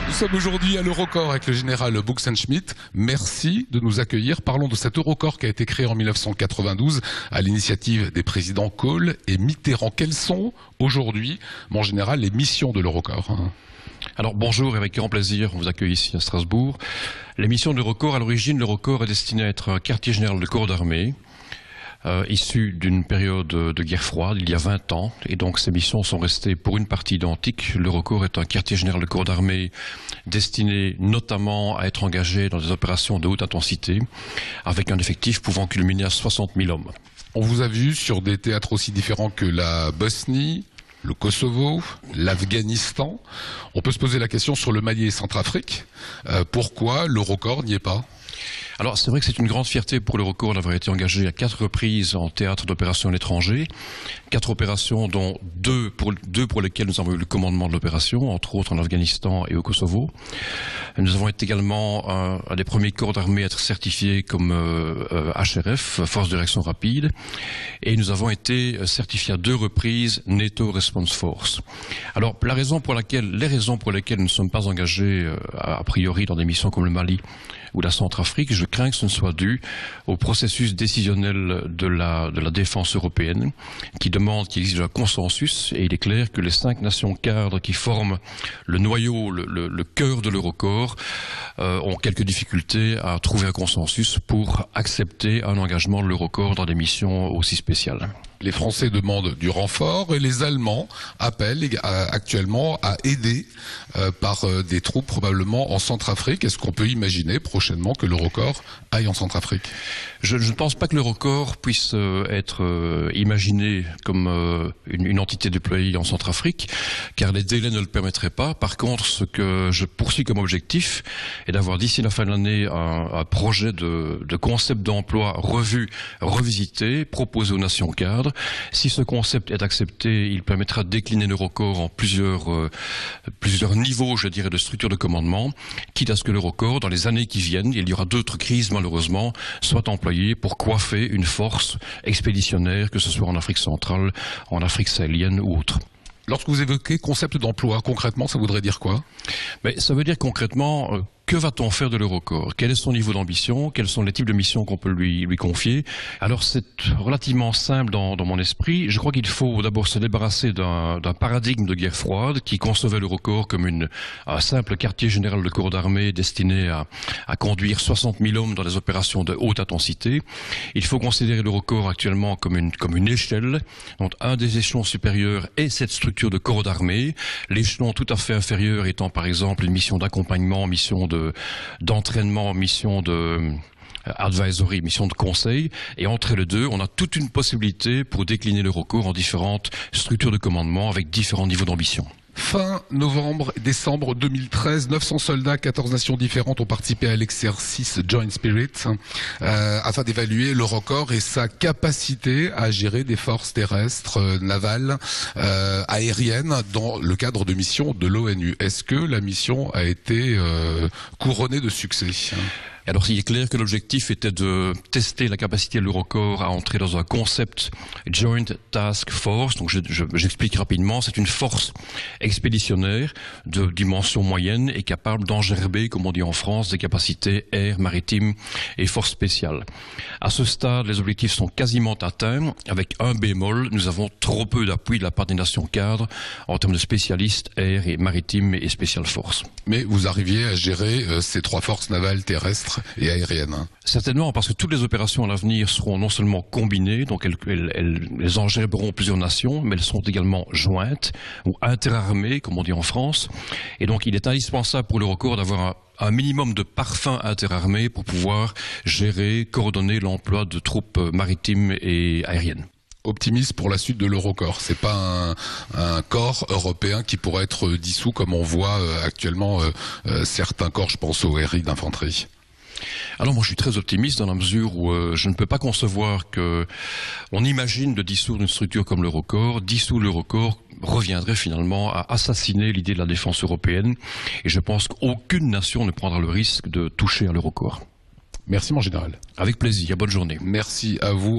Nous sommes aujourd'hui à l'Eurocorps avec le général Buxenschmidt. Merci de nous accueillir. Parlons de cet Eurocorps qui a été créé en 1992 à l'initiative des présidents Kohl et Mitterrand. Quelles sont aujourd'hui, mon général, les missions de l'Eurocorps ? Alors bonjour, avec grand plaisir, on vous accueille ici à Strasbourg. Les missions de l'Eurocorps, à l'origine, l'Eurocorps est destiné à être un quartier général de corps d'armée, issu d'une période de guerre froide, il y a 20 ans, et donc ces missions sont restées pour une partie identiques. L'Eurocorps est un quartier général de corps d'armée destiné notamment à être engagé dans des opérations de haute intensité, avec un effectif pouvant culminer à 60 000 hommes. On vous a vu sur des théâtres aussi différents que la Bosnie, le Kosovo, l'Afghanistan. On peut se poser la question sur le Mali et Centrafrique. Pourquoi l'Eurocorps n'y est pas ? Alors c'est vrai que c'est une grande fierté pour l'Eurocorps d'avoir été engagé à 4 reprises en théâtre d'opérations à l'étranger. 4 opérations dont deux pour lesquelles nous avons eu le commandement de l'opération, entre autres en Afghanistan et au Kosovo. Nous avons été également un des premiers corps d'armée à être certifiés comme HRF, Force de réaction rapide. Et nous avons été certifiés à 2 reprises NATO Response Force. Alors les raisons pour lesquelles nous ne sommes pas engagés a priori dans des missions comme le Mali ou la Centrafrique, je crains que ce ne soit dû au processus décisionnel de la défense européenne qui demande, qui exige un consensus, et il est clair que les 5 nations cadres qui forment le noyau, le cœur de l'Eurocorps ont quelques difficultés à trouver un consensus pour accepter un engagement de l'Eurocorps dans des missions aussi spéciales. Les Français demandent du renfort et les Allemands appellent actuellement à aider par des troupes probablement en Centrafrique. Est-ce qu'on peut imaginer prochainement que l'Eurocorps aille en Centrafrique ? Je ne pense pas que l'Eurocorps puisse être imaginé comme une entité déployée en Centrafrique, car les délais ne le permettraient pas. Par contre, ce que je poursuis comme objectif est d'avoir d'ici la fin de l'année un projet de concept d'emploi revu, revisité, proposé aux nations cadres. Si ce concept est accepté, il permettra de décliner l'Eurocorps en plusieurs niveaux, je dirais, de structure de commandement, quitte à ce que l'Eurocorps, dans les années qui viennent, il y aura d'autres crises malheureusement, soit employé pour coiffer une force expéditionnaire, que ce soit en Afrique centrale, en Afrique sahélienne ou autre. Lorsque vous évoquez concept d'emploi, concrètement, ça voudrait dire quoi ? Mais ça veut dire concrètement... que va-t-on faire de l'Eurocorps ? Quel est son niveau d'ambition ? Quels sont les types de missions qu'on peut lui confier ? Alors c'est relativement simple dans mon esprit. Je crois qu'il faut d'abord se débarrasser d'un paradigme de guerre froide qui concevait l'Eurocorps comme un simple quartier général de corps d'armée destiné à conduire 60 000 hommes dans des opérations de haute intensité. Il faut considérer l'Eurocorps actuellement comme une échelle, dont un des échelons supérieurs est cette structure de corps d'armée. L'échelon tout à fait inférieur étant par exemple une mission d'accompagnement, mission d'entraînement, mission de advisory, mission de conseil, et entre les deux, on a toute une possibilité pour décliner l'Eurocorps en différentes structures de commandement avec différents niveaux d'ambition. Fin novembre, décembre 2013, 900 soldats, 14 nations différentes ont participé à l'exercice Joint Spirit afin d'évaluer l'Eurocorps et sa capacité à gérer des forces terrestres, navales, aériennes dans le cadre de missions de l'ONU. Est-ce que la mission a été couronnée de succès ? Alors il est clair que l'objectif était de tester la capacité de l'Eurocorps à entrer dans un concept Joint Task Force. Donc j'explique rapidement, c'est une force expéditionnaire de dimension moyenne et capable d'engerber, comme on dit en France, des capacités air, maritime et force spéciale. À ce stade, les objectifs sont quasiment atteints. Avec un bémol, nous avons trop peu d'appui de la part des nations cadres en termes de spécialistes air et maritime et spécial force. Mais vous arriviez à gérer ces 3 forces navales, terrestres et aérienne. Certainement, parce que toutes les opérations à l'avenir seront non seulement combinées, donc elles engerberont plusieurs nations, mais elles seront également jointes ou interarmées, comme on dit en France. Et donc il est indispensable pour l'Eurocorps d'avoir un minimum de parfum interarmé pour pouvoir gérer, coordonner l'emploi de troupes maritimes et aériennes. Optimiste pour la suite de l'Eurocorps. C'est pas un corps européen qui pourrait être dissous comme on voit actuellement certains corps, je pense au RI d'infanterie. Alors moi je suis très optimiste dans la mesure où je ne peux pas concevoir que on imagine de dissoudre une structure comme l'Eurocorps. Dissoudre l'Eurocorps reviendrait finalement à assassiner l'idée de la défense européenne, et je pense qu'aucune nation ne prendra le risque de toucher à l'Eurocorps. Merci mon général. Avec plaisir, bonne journée. Merci à vous.